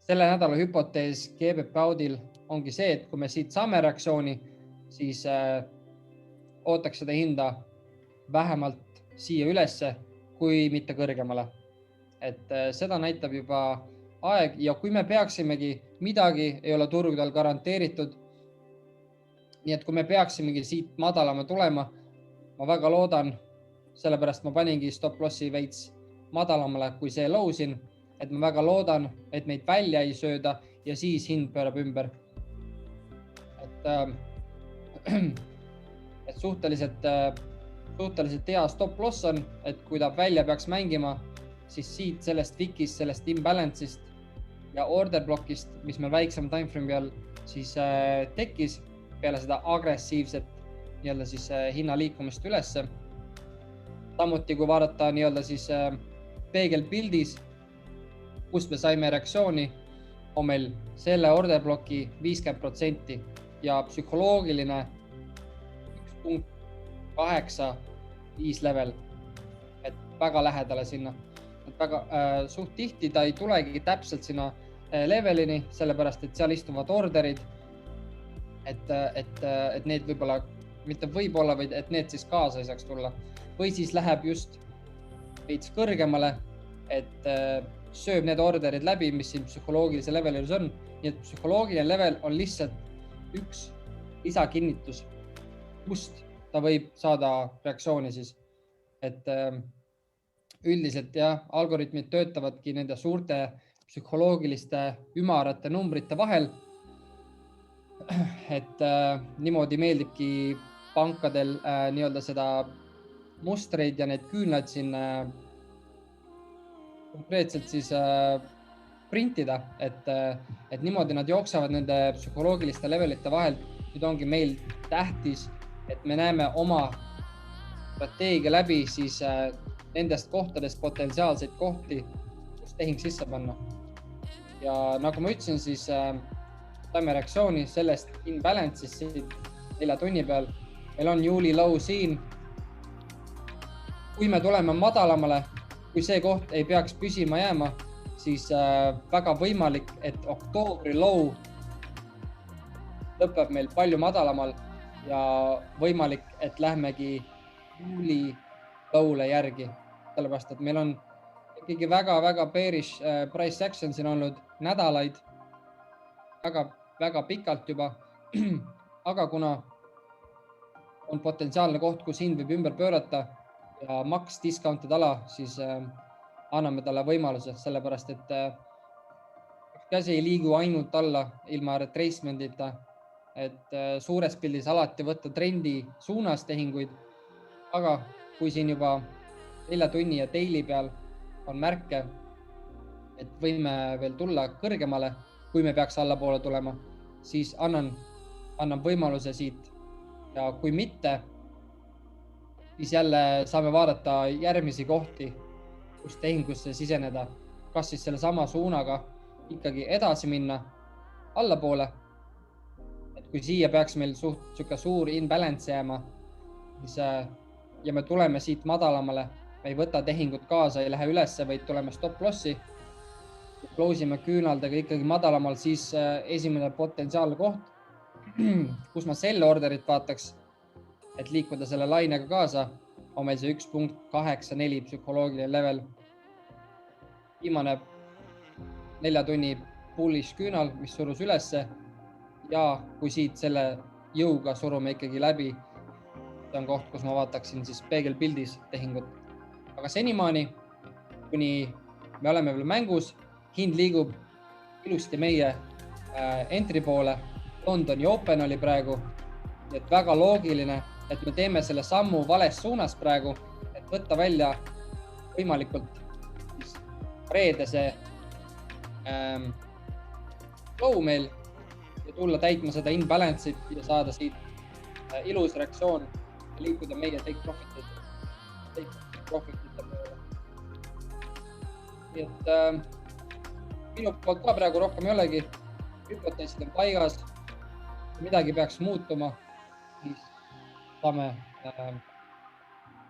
selle nädala hüpotees GBP audil ongi see, et kui me siit saame reaktsiooni, siis ootaks seda hinda vähemalt siia ülesse, kui mitte kõrgemale. Et seda näitab juba aeg ja kui me peaksimegi, midagi ei ole turgudel garanteeritud. Nii et kui me peaksimegi siit madalama tulema, ma väga loodan, sellepärast ma paningi stop lossi veits madalamale kui see low siin, et ma väga loodan, et meid välja ei sööda ja siis hind pöörab ümber. Et suhteliselt hea stop loss on, et kui ta välja peaks mängima, siis siit sellest wikist, sellest imbalance'ist ja order blockist, mis meil väiksem timeframe peal siis tekkis peale seda agressiivset nii-öelda siis hinna liikumist ülesse. Samuti kui vaadata nii-öelda siis peegelpildis, kust me saime reaktsiooni, on meil selle order blocki 50% ja psühholoogiline 1.85 level, et väga lähedale sinna. Et väga suht tihti ta ei tulegi täpselt sinna levelini, sellepärast et seal istuvad orderid, et need võib-olla, mitte võib-olla, vaid et need siis kaasa ei saaks tulla. Või siis läheb just veits kõrgemale, et sööb need orderid läbi, mis siin psühholoogilise levelis on. Nii et psühholoogiline level on lihtsalt üks lisakinnitus, kust ta võib saada reaktsiooni siis. Et üldiselt jah, algoritmid töötavadki nende suurte psühholoogiliste ümarate numbrite vahel. Et niimoodi meeldibki pankadel nii-öelda seda mustreid ja need küünlad siin konkreetselt siis printida, et niimoodi nad jooksavad nende psühholoogiliste levelite vahel. Nüüd ongi meil tähtis et me näeme oma strateegia läbi siis nendest kohtadest potentsiaalseid kohti, kus tehing sisse panna. Ja nagu ma ütlesin, siis saime reaktsiooni sellest imbalance'ist 4 tunni peal. Meil on juuli low siin. Kui me tuleme madalamale, kui see koht ei peaks püsima jääma, siis väga võimalik, et oktoobri low lõpeb meil palju madalamal ja võimalik, et lähmegi juuli low'le järgi. Sellepärast, et meil on ikkagi väga bearish price action siin olnud nädalaid, väga pikalt juba. Aga kuna on potentsiaalne koht, kus hind võib ümber pöörata ja max discounted ala, siis anname talle võimaluse, sellepärast et käsi ei liigu ainult alla ilma retracement'ita, et suures pildis alati võtta trendi suunas tehinguid, aga kui siin juba 4 tunni ja daily peal on märke, et võime veel tulla kõrgemale, kui me peaks allapoole tulema, siis annan võimaluse siit ja kui mitte, siis jälle saame vaadata järgmisi kohti, kus tehingusse siseneda, kas siis selle sama suunaga ikkagi edasi minna allapoole. Et kui siia peaks meil suur imbalance jääma, siis, ja me tuleme siit madalamale, me ei võta tehingut kaasa, ei lähe ülesse, vaid tuleme stop lossi. Close ime küünaldega ikkagi madalamal, siis esimene potentsiaalne koht, kus ma sell orderit vaataks, et liikuda selle lainega kaasa, on meil see 1.84 psühholoogiline level. Viimane 4 tunni bullish küünal, mis surus ülesse ja kui siit selle jõuga surume ikkagi läbi, see on koht, kus ma vaataksin siis peegelpildis tehingut. Aga senimaani, kuni me oleme veel mängus, hind liigub ilusti meie entry poole. Londoni Open oli praegu, et väga loogiline, et me teeme selle sammu vales suunas praegu, et võtta välja võimalikult reedese flow meil ja tulla täitma seda imbalance'it ja saada siit ilus reaktsioon ja liikuda meie take profit'ite poole. Nii et minu poolt ka praegu rohkem ei olegi, hüpoteesid on paigas, midagi peaks muutuma, siis saame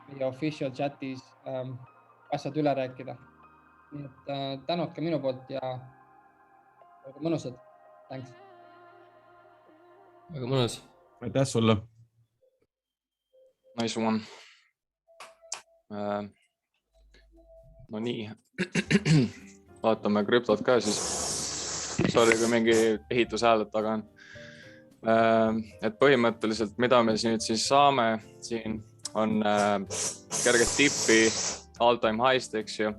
meie official chatis asjad üle rääkida. Nii et tänud ka minu poolt ja mõnusad. Thanks. Väga mõnus. Aitäh sulle. Nice one. No nii, vaatame krüptot ka siis. Sorry, kui mingi ehitushääled taga on. Et põhimõtteliselt, mida me nüüd siis saame, siin on kerget tippi all-time high'st, eks ju,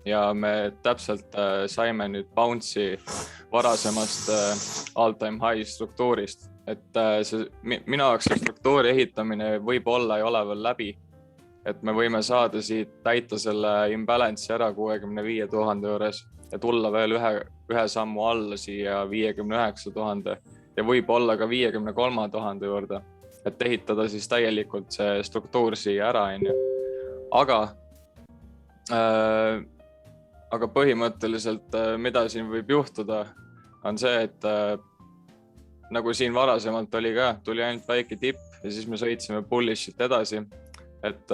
ja me täpselt saime nüüd bounce'i varasemast all-time high struktuurist, et minu jaoks see struktuuri ehitamine võib-olla ei ole veel läbi, et me võime saada siit täita selle imbalance'i ära 65 000 juures ja tulla veel ühe sammu alla siia 59 000 ja võib-olla ka 53 000 juurde, et ehitada siis täielikult see struktuur siia ära. Aga põhimõtteliselt, mida siin võib juhtuda, on see, et nagu siin varasemalt oli ka, tuli ainult väike tipp ja siis me sõitsime bullishit edasi, et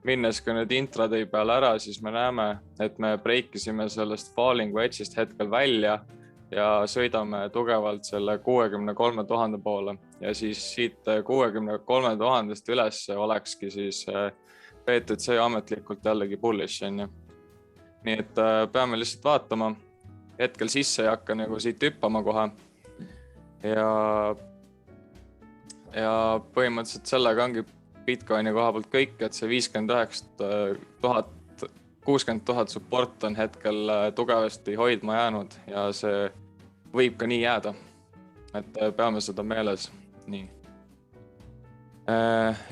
minnes ka nüüd intraday peale ära, siis me näeme, et me breikisime sellest falling wedge'ist hetkel välja ja sõidame tugevalt selle 63 000 poole ja siis siit 63 000 üles olekski siis BTC ametlikult jällegi bullish. Nii et peame lihtsalt vaatama, hetkel sisse ei hakka nagu siit hüppama kohe ja põhimõtteliselt sellega ongi Bitcoini koha poolt kõik, et see 59 000, 60 000 support on hetkel tugevasti hoidma jäänud ja see võib ka nii jääda, et peame seda meeles. Nii.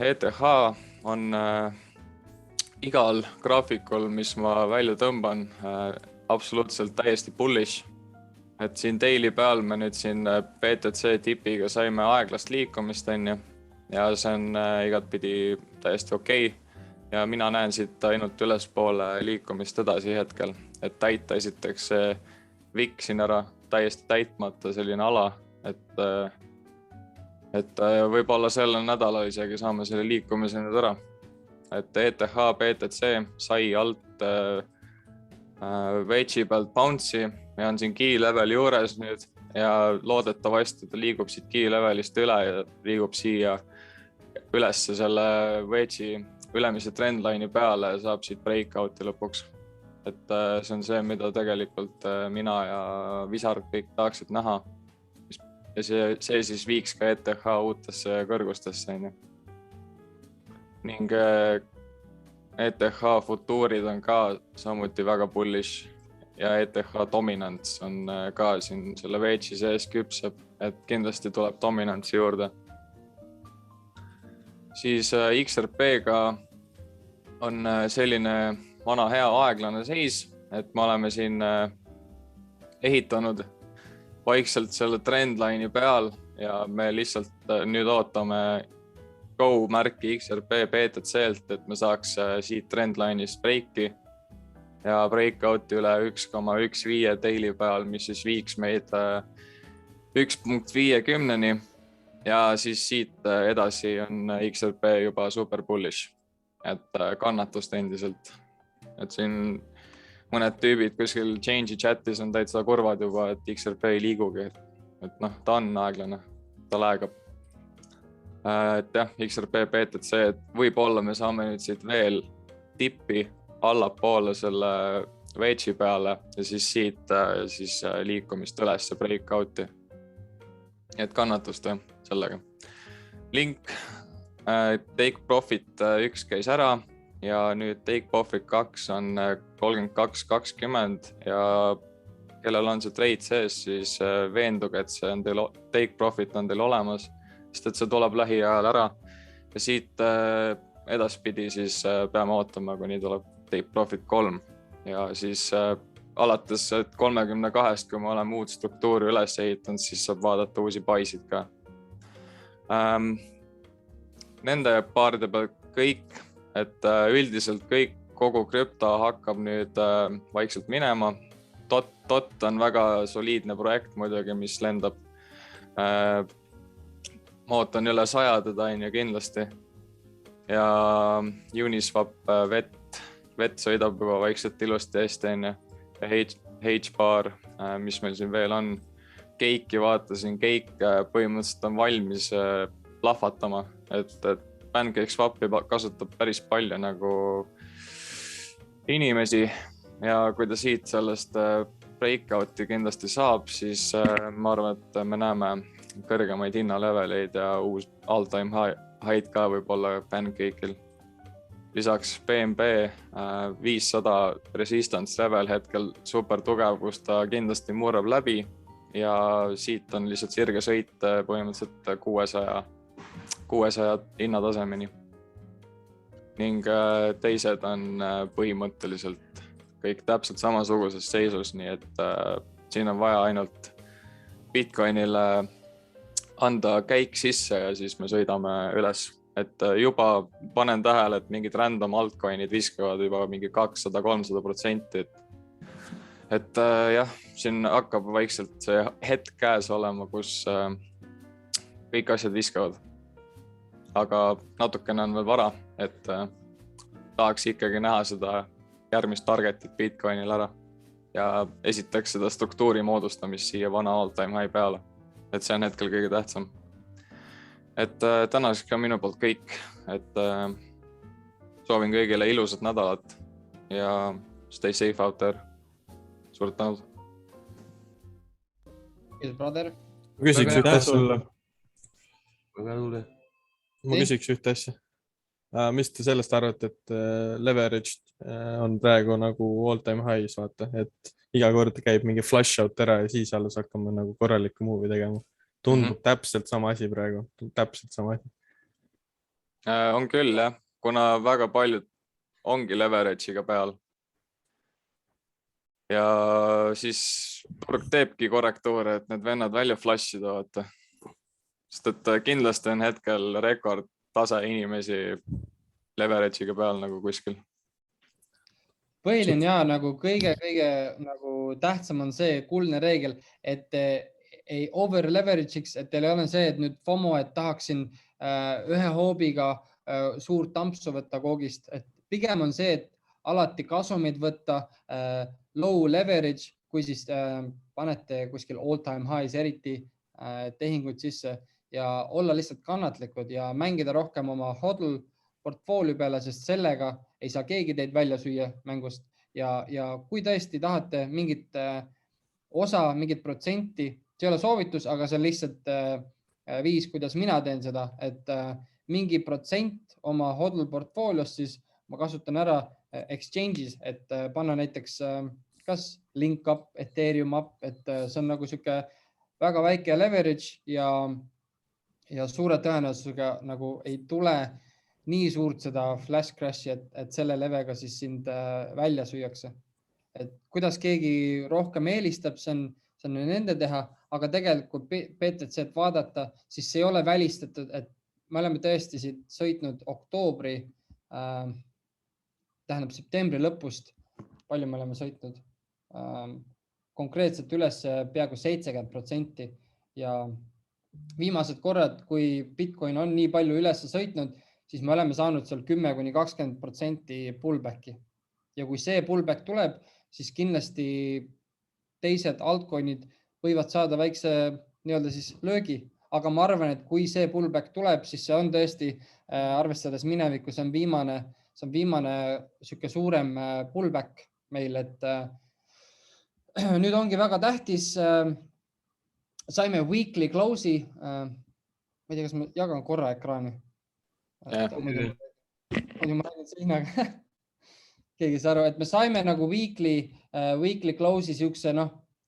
ETH on igal graafikul, mis ma välja tõmban, absoluutselt täiesti bullish, et siin daily peal me nüüd siin BTC tipiga saime aeglast liikumist, ja see on igatpidi täiesti okei. Ja mina näen siit ainult ülespoole liikumist edasi hetkel, et täita esiteks see VIK siin ära, täiesti täitmata selline ala, et võib-olla sellel nädalal isegi saame selle liikumise nüüd ära. Et ETH, BTC sai alt wedge'i pealt bounce'i ja on siin key level juures nüüd ja loodetavasti ta liigub siit key levelist üle ja liigub siia ülesse selle wedge'i ülemise trendline'i peale ja saab siit breakout'i lõpuks. Et see on see, mida tegelikult mina ja Visar kõik tahaksid näha. Ja see siis viiks ka ETH uutesse kõrgustesse. Ning ETH futuurid on ka samuti väga bullish ja ETH dominants on ka siin selle wedge'i sees küpseb, et kindlasti tuleb dominantsi juurde. Siis XRP-ga on selline vana hea aeglane seis, et me oleme siin ehitanud vaikselt selle trendline'i peal ja me lihtsalt nüüd ootame go märki XRP BTC-lt, et me saaks siit trendline'ist breaki ja breakout'i üle 1,15 daily peal, mis siis viiks meid 1.50-ni ja siis siit edasi on XRP juba super bullish, et kannatust endiselt. Et siin mõned tüübid kuskil change'i chatis on täitsa kurvad juba, et XRP ei liigugi, et noh, ta on aeglane, ta läägab. Et jah, XRP, BTC, et võib-olla me saame nüüd siit veel tippi allapoole selle wedge'i peale ja siis siit siis liikumist üles breakout'i. Et kannatust sellega. Link, take profit 1 käis ära ja nüüd take profit 2 on 32.20 ja kellel on see trade sees, siis veenduge, et see on teil, take profit on teil olemas, sest et see tuleb lähiajal ära ja siit edaspidi siis peame ootama, kuni tuleb take profit 3 ja siis alates 32, kui me oleme uut struktuuri üles ehitanud, siis saab vaadata uusi buy'sid ka. Nende paaride peal kõik, et üldiselt kogu krüpto hakkab nüüd vaikselt minema. DOT on väga soliidne projekt muidugi, mis lendab. Ma ootan üle 100 teda on ju kindlasti. Ja Uniswap vett sõidab juba vaikselt ilusti hästi on ju. Ja H-bar, mis meil siin veel on. Cake'i vaatasin, Cake põhimõtteliselt on valmis plahvatama, et PancakeSwapi kasutab päris palju nagu inimesi ja kui ta siit sellest breakout'i kindlasti saab, siis ma arvan, et me näeme kõrgemaid hinnaleveleid ja uus all-time high ka võib-olla Pancake'il. Lisaks BNB 500 resistance level hetkel super tugev, kus ta kindlasti murrab läbi ja siit on lihtsalt sirge sõit põhimõtteliselt 600 hinnatasemeni. Ning teised on põhimõtteliselt kõik täpselt samasuguses seisus, nii et siin on vaja ainult Bitcoinile anda käik sisse ja siis me sõidame üles. Et juba panen tähele, et mingid random altcoinid viskavad juba mingi 200-300%. Et jah, siin hakkab vaikselt see hetk käes olema, kus kõik asjad viskavad. Aga natukene on veel vara, et tahaks ikkagi näha seda järgmist targetit Bitcoinil ära ja esitaks seda struktuuri moodustamist siia vana all-time high peale. Et see on hetkel kõige tähtsam. Et tänaseks ka minu poolt kõik, et soovin kõigile ilusat nädalat ja stay safe out there. Suurt tänud. Brother. Ma küsiks ühte asja. Väga tuli. Ma küsiks ühte asja. Mis te sellest arvate, et leverage on praegu nagu all-time highs, vaata, et iga kord käib mingi flush out ära ja siis alles hakkame nagu korralikku move'i tegema. Tundub täpselt sama asi praegu, täpselt sama asi. On küll, jah, kuna väga paljud ongi leverage'iga peal. Ja siis turg teebki korrektuure, et need vennad välja flashida, vaata. sest et kindlasti on hetkel rekordtase inimesi leverage'iga peal nagu kuskil. Põhiline ja nagu kõige nagu tähtsam on see kuldne reegel, et ei over leverage'iks, et teil ei ole see, et nüüd FOMO, et tahaksin ühe hoobiga suurt tampsu võtta koogist, et pigem on see, et alati kasumid võtta, low leverage, kui siis panete kuskil all time highs eriti tehinguid sisse ja olla lihtsalt kannatlikud ja mängida rohkem oma hodl portfoolio peale, sest sellega ei saa keegi teid välja süüa mängust ja kui tõesti tahate mingit osa, mingit protsenti, see ei ole soovitus, aga see on lihtsalt viis, kuidas mina teen seda, et mingi protsent oma hodl portfooliost, siis ma kasutan ära exchange'is, et panna näiteks kas link up, Ethereum up, et see on nagu sihuke väga väike leverage ja suure tõenäosusega nagu ei tule nii suurt seda flash crash'i, et selle levega siis sind välja süüakse. Et kuidas keegi rohkem eelistab, see on nende teha, aga tegelikult BTC-d vaadata, siis see ei ole välistatud, et me oleme tõesti siit sõitnud oktoobri, tähendab septembri lõpust, palju me oleme sõitnud, konkreetselt üles peaaegu 70% ja viimased korrad, kui Bitcoin on nii palju üles sõitnud, siis me oleme saanud seal 10–20% pullback'i ja kui see pullback tuleb, siis kindlasti teised altcoin'id võivad saada väikse nii-öelda siis löögi, aga ma arvan, et kui see pullback tuleb, siis see on tõesti arvestades minevikku, see on viimane sihuke suurem pullback meil, et nüüd ongi väga tähtis. Saime weekly close'i, ma ei tea, kas ma jagan korra ekraani. Muidu ma räägin Siinaga. Keegi saa aru, et me saime nagu weekly close'i siukse,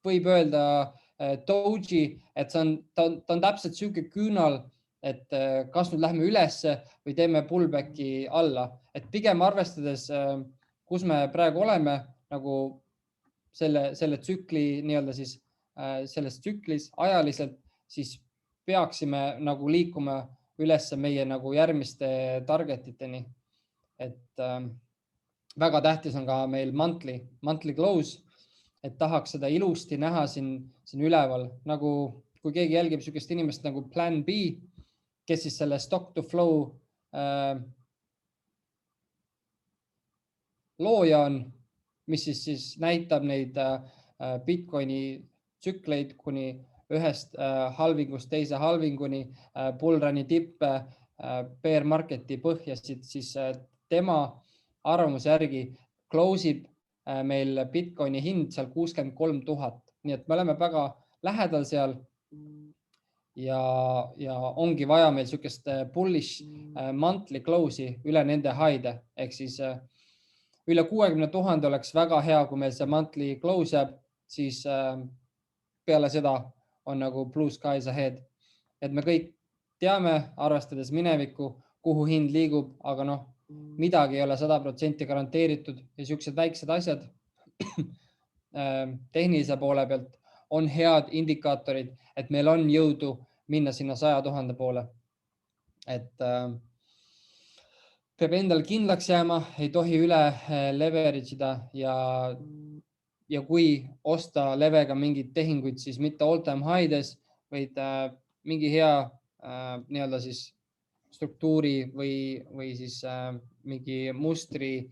võib öelda doji, et ta on täpselt siuke küünal, et kas nüüd lähme ülesse või teeme pullback'i alla, et pigem arvestades, kus me praegu oleme nagu selle tsükli nii-öelda siis selles tsüklis ajaliselt, siis peaksime nagu liikuma üles meie nagu järgmiste targetiteni. Et väga tähtis on ka meil monthly close, et tahaks seda ilusti näha siin üleval, nagu kui keegi jälgib sükest inimest nagu Plan B, kes siis selle stock to flow looja on, mis siis näitab neid Bitcoini tsükleid kuni ühest halvingust teise halvinguni, bullrun'i tippe, bear market'i põhjasid, siis tema arvamuse järgi close ib meil Bitcoini hind seal 63 000. Nii et me oleme väga lähedal seal ja ongi vaja meil sükest bullish monthly close'i üle nende high'de. Ehk siis üle 60 000 oleks väga hea, kui meil see monthly close jääb, siis peale seda on nagu blue skies ahead. Et me kõik teame, arvestades minevikku, kuhu hind liigub, aga midagi ei ole 100% garanteeritud ja siuksed väiksed asjad tehnilise poole pealt on head indikaatorid, et meil on jõudu minna sinna 100 000 poole. Et peab endal kindlaks jääma, ei tohi üle leverage ida ja kui osta levega mingeid tehinguid, siis mitte all time high'des, vaid mingi hea nii-öelda siis struktuuri või siis mingi mustri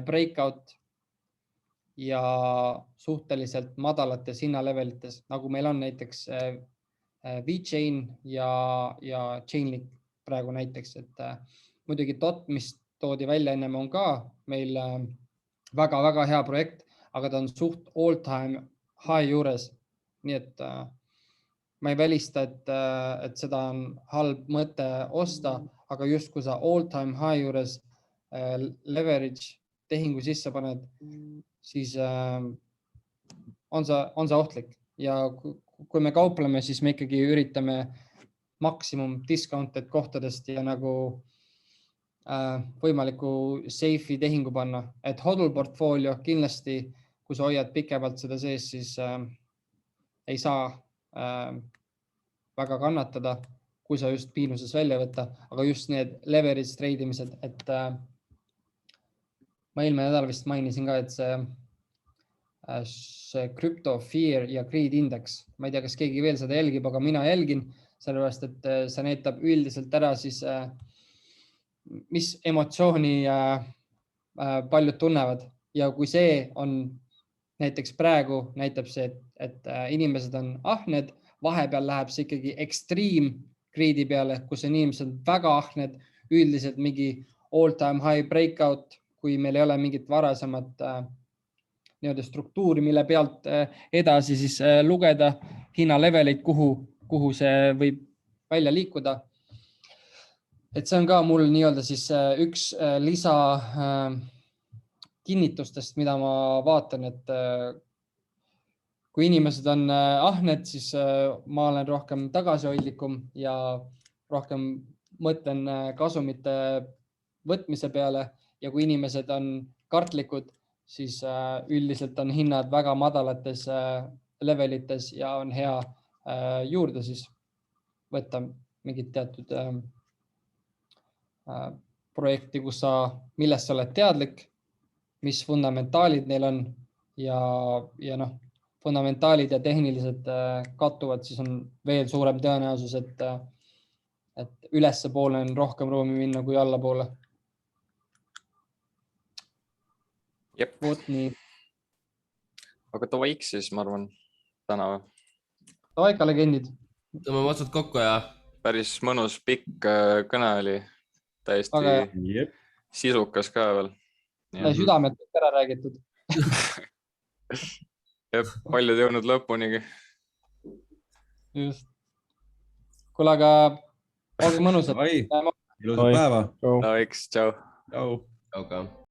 breakout ja suhteliselt madalates hinnalevelites, nagu meil on näiteks VeChain ja Chainlink praegu näiteks, et muidugi DOT, mis toodi välja ennem, on ka meil väga-väga hea projekt, aga ta on suht all time high juures. Nii et ma ei välista, et seda on halb mõte osta, aga just kui sa all time high juures leverage tehingu sisse paned, siis on see ohtlik. Ja kui me kaupleme, siis me ikkagi üritame maksimum discounted kohtadest ja nagu võimaliku safe'i tehingu panna. Et hodl portfoolio kindlasti, kui sa hoiad pikemalt seda sees, siis ei saa väga kannatada. kui sa just miinuses välja võtta, aga just need leverage trade imised, et ma eelmine nädal vist mainisin ka, et see Crypto Fear ja Greed Index, ma ei tea, kas keegi veel seda jälgib, aga mina jälgin, sellepärast et see näitab üldiselt ära siis, mis emotsiooni paljud tunnevad ja kui see on näiteks praegu näitab see, et inimesed on ahned, vahepeal läheb see ikkagi extreme greed'i peale, kus inimesed on väga ahned, üldiselt mingi all time high breakout, kui meil ei ole mingit varasemat nii-öelda struktuuri, mille pealt edasi siis lugeda hinnalevelit, kuhu see võib välja liikuda. Et see on ka mul nii-öelda siis üks lisa kinnitustest, mida ma vaatan, et kui inimesed on ahned, siis ma olen rohkem tagasihoidlikum ja rohkem mõtlen kasumite võtmise peale ja kui inimesed on kartlikud, siis üldiselt on hinnad väga madalates levelites ja on hea juurde siis võtta mingit teatud projekti, millest sa oled teadlik, mis fundamentaalid neil on ja noh, fundamentaalid ja tehnilised kattuvad, siis on veel suurem tõenäosus, et ülespoole on rohkem ruumi minna kui allapoole. Jep. Vot nii. Aga toiks siis, ma arvan, täna või? Toika legendid. Tõmbame otsad kokku ja Päris mõnus pikk kõne oli. Täiesti Jep. sisukas ka veel. Südamed ära räägitud. Jep, paljud jõudnud lõpunigi. Just. Kuule, aga olge mõnusad. Ilusat päeva. Toiks, tšau. Tšau. Tšau ka.